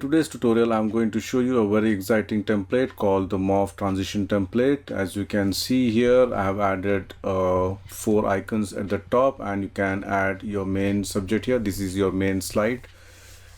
today's tutorial, I'm going to show you a very exciting template called the Morph transition template. As you can see here, I have added 4 icons at the top, and you can add your main subject here. This is your main slide,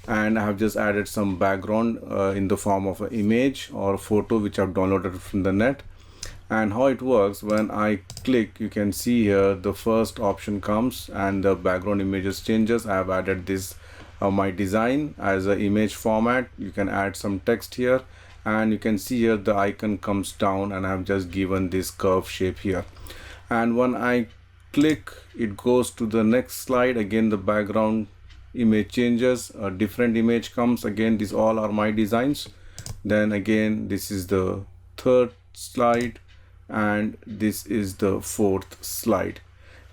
and I have just added some background in the form of an image or a photo which I've downloaded from the net. And how it works, when I click, you can see here the first option comes and the background images changes. I have added this my design as an image format. You can add some text here, and you can see here the icon comes down, and I have just given this curve shape here. And when I click, it goes to the next slide. Again, the background image changes, a different image comes. Again, these all are my designs. Then again, this is the third slide, and this is the fourth slide.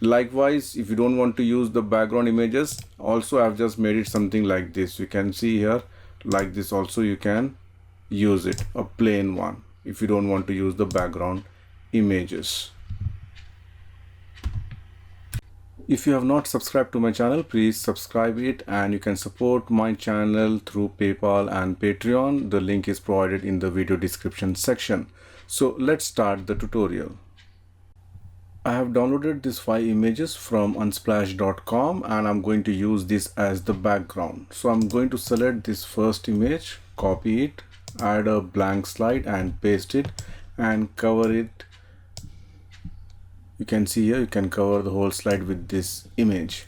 Likewise, if you don't want to use the background images, also I've just made it something like this. You can see here like this. Also you can use it, a plain one, if you don't want to use the background images. If you have not subscribed to my channel, please subscribe it, and you can support my channel through PayPal and Patreon. The link is provided in the video description section. So let's start the tutorial. I have downloaded these 5 images from unsplash.com, and I'm going to use this as the background. So I'm going to select this first image, copy it, add a blank slide and paste it and cover it. You can see here, you can cover the whole slide with this image.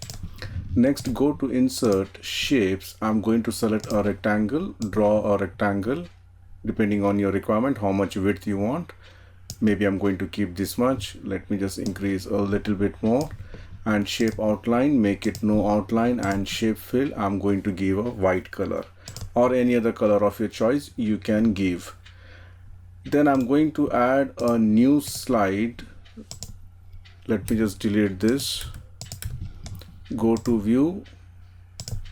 Next, go to insert shapes. I'm going to select a rectangle, draw a rectangle depending on your requirement, how much width you want. Maybe I'm going to keep this much. Let me just increase a little bit more. And shape outline, make it no outline, and shape fill, I'm going to give a white color or any other color of your choice you can give. Then I'm going to add a new slide. Let me just delete this. Go to view,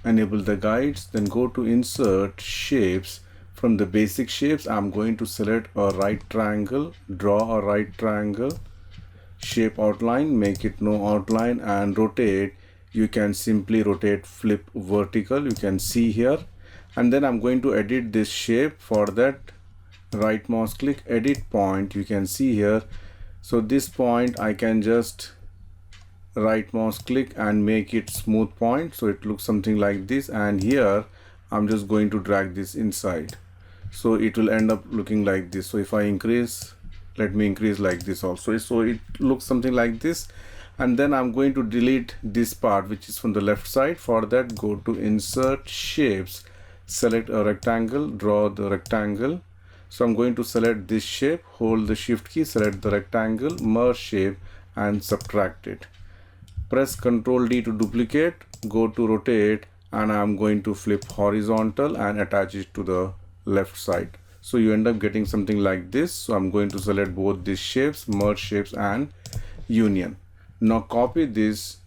enable the guides, then go to insert shapes. From the basic shapes, I'm going to select a right triangle, draw a right triangle, shape outline, make it no outline, and rotate. You can simply rotate, flip vertical, you can see here. And then I'm going to edit this shape. For that, right mouse click, edit point, you can see here. So this point I can just right mouse click and make it smooth point, so it looks something like this. And here I'm just going to drag this inside, so it will end up looking like this. So if I increase, let me increase like this also, so it looks something like this. And then I'm going to delete this part which is from the left side. For that, go to insert shapes, select a rectangle, draw the rectangle. So I'm going to select this shape, hold the shift key, select the rectangle, merge shape and subtract it. Press Ctrl D to duplicate, go to rotate, and I'm going to flip horizontal and attach it to the left side. So you end up getting something like this. So I'm going to select both these shapes, merge shapes and union. Now copy this,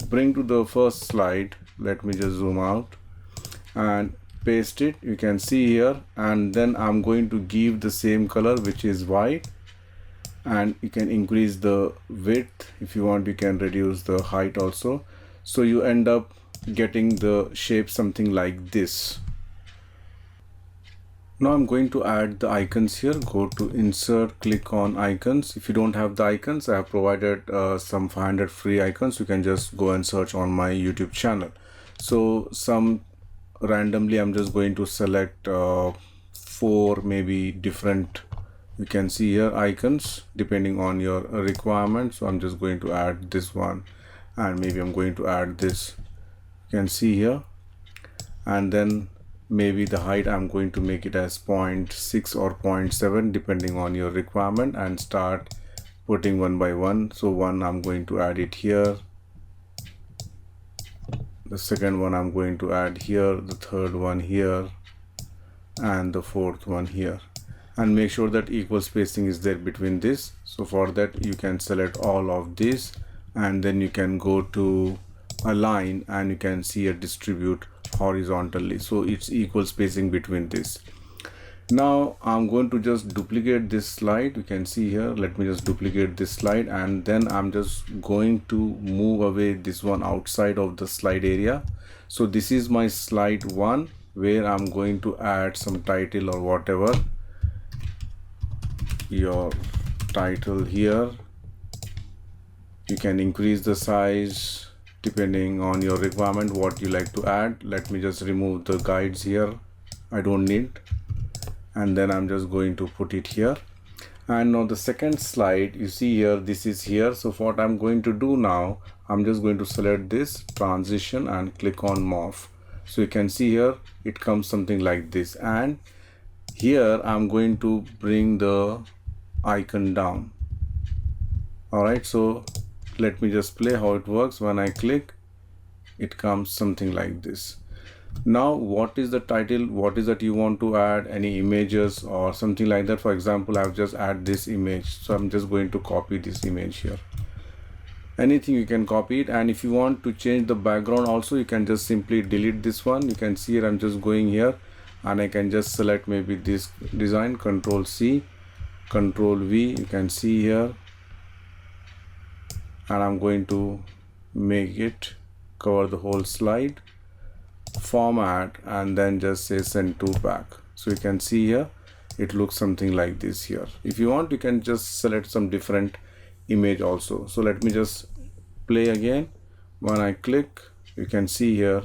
bring to the first slide. Let me just zoom out and paste it. You can see here, and then I'm going to give the same color, which is white, and you can increase the width. If you want, you can reduce the height also. So you end up getting the shape something like this. Now I'm going to add the icons here. Go to insert, click on icons. If you don't have the icons, I have provided some 500 free icons. You can just go and search on my YouTube channel. So some randomly I'm just going to select 4 maybe different, you can see here, icons depending on your requirement. So I'm just going to add this one, and maybe I'm going to add this, you can see here. And then maybe the height I'm going to make it as 0.6 or 0.7 depending on your requirement, and start putting one by one. So one, I'm going to add it here, the second one I'm going to add here, the third one here, and the fourth one here. And make sure that equal spacing is there between this. So for that, you can select all of this, and then you can go to align, and you can see a distribute horizontally, so it's equal spacing between this. Now I'm going to just duplicate this slide. You can see here, let me just duplicate this slide, and then I'm just going to move away this one outside of the slide area. So this is my slide 1, where I'm going to add some title or whatever your title here. You can increase the size depending on your requirement, what you like to add. Let me just remove the guides here, I don't need, and then I'm just going to put it here. And now the second slide, you see here, this is here. So what I'm going to do now, I'm just going to select this transition and click on morph. So you can see here it comes something like this, and here I'm going to bring the icon down. Alright, so let me just play how it works. When I click, it comes something like this. Now what is the title, what is that you want to add, any images or something like that. For example, I've just add this image, so I'm just going to copy this image here. Anything you can copy it, and if you want to change the background also, you can just simply delete this one. You can see here I'm just going here and I can just select maybe this design, Control C, Control V, you can see here, and I'm going to make it cover the whole slide, format, and then just say send to back. So you can see here it looks something like this here. If you want, you can just select some different image also. So let me just play again. When I click, you can see here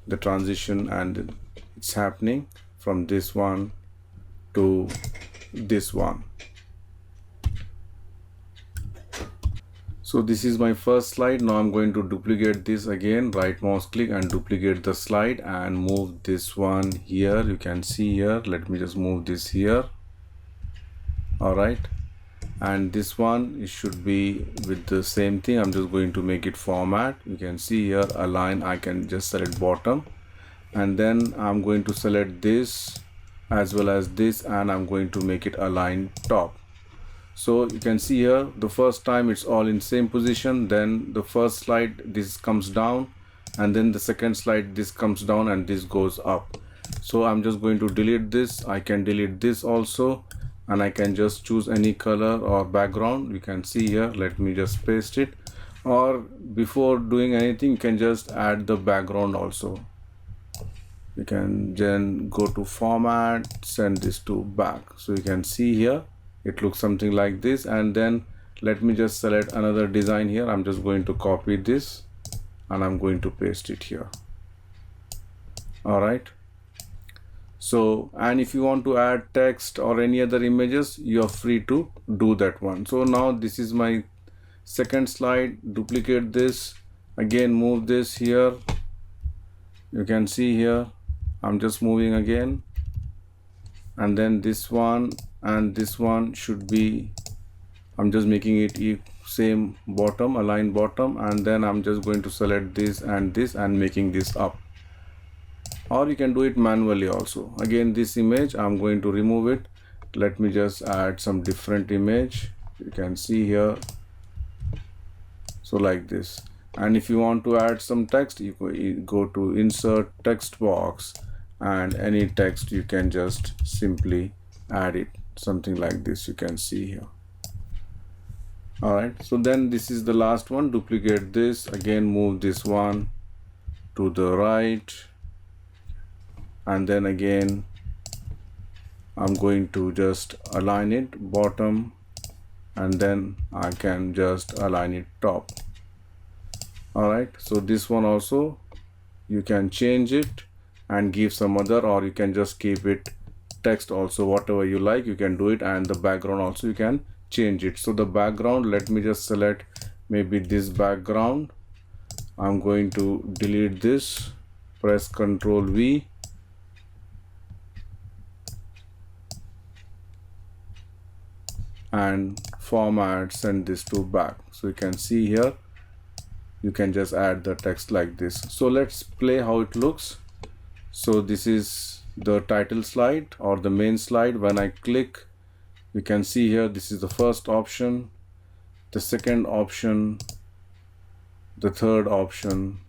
the transition, and it's happening from this one to this one. So this is my first slide. Now I'm going to duplicate this again, right mouse click and duplicate the slide and move this one here. You can see here, let me just move this here. Alright, and this one, it should be with the same thing. I'm just going to make it format. You can see here align, I can just select bottom, and then I'm going to select this as well as this, and I'm going to make it align top. So you can see here the first time it's all in same position, then the first slide this comes down, and then the second slide this comes down and this goes up. So I'm just going to delete this. I can delete this also, and I can just choose any color or background. You can see here, let me just paste it, or before doing anything you can just add the background also. You can then go to format, send this to back. So you can see here it looks something like this, and then let me just select another design here. I'm just going to copy this and I'm going to paste it here. Alright, so, and if you want to add text or any other images, you're free to do that one. So now this is my second slide. Duplicate this again, move this here. You can see here I'm just moving again, and then this one and this one should be, I'm just making it same bottom, align bottom, and then I'm just going to select this and making this up. Or you can do it manually also. Again, this image I'm going to remove it. Let me just add some different image. You can see here, so like this. And if you want to add some text, you go to insert text box, and any text you can just simply add it, something like this. You can see here. Alright, so then this is the last one. Duplicate this again, move this one to the right, and then again I'm going to just align it bottom, and then I can just align it top. Alright, so this one also you can change it and give some other, or you can just keep it text also, whatever you like you can do it. And the background also you can change it. So the background, let me just select maybe this background. I'm going to delete this, press Ctrl V, and format, send this to back. So you can see here you can just add the text like this. So let's play how it looks. So this is the title slide or the main slide. When I click, you can see here this is the first option, the second option, the third option,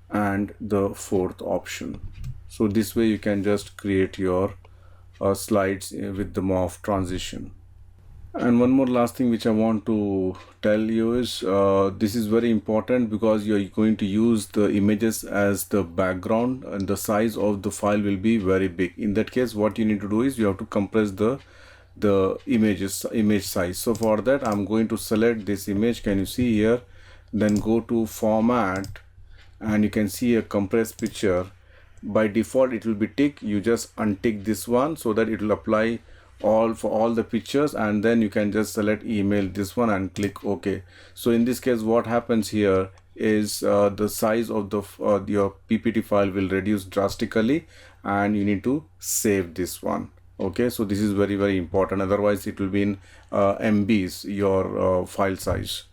and the fourth option. So this way you can just create your slides with the morph transition. And one more last thing which I want to tell you is this is very important because you're going to use the images as the background, and the size of the file will be very big. In that case, what you need to do is you have to compress the image size. So for that, I'm going to select this image. Can you see here? Then go to format, and you can see a compressed picture. By default it will be tick. You just untick this one so that it will apply all for all the pictures, and then you can just select email this one and click OK. So in this case, what happens here is the size of the your PPT file will reduce drastically, and you need to save this one. Okay, so this is very important, otherwise it will be in MBs, your file size.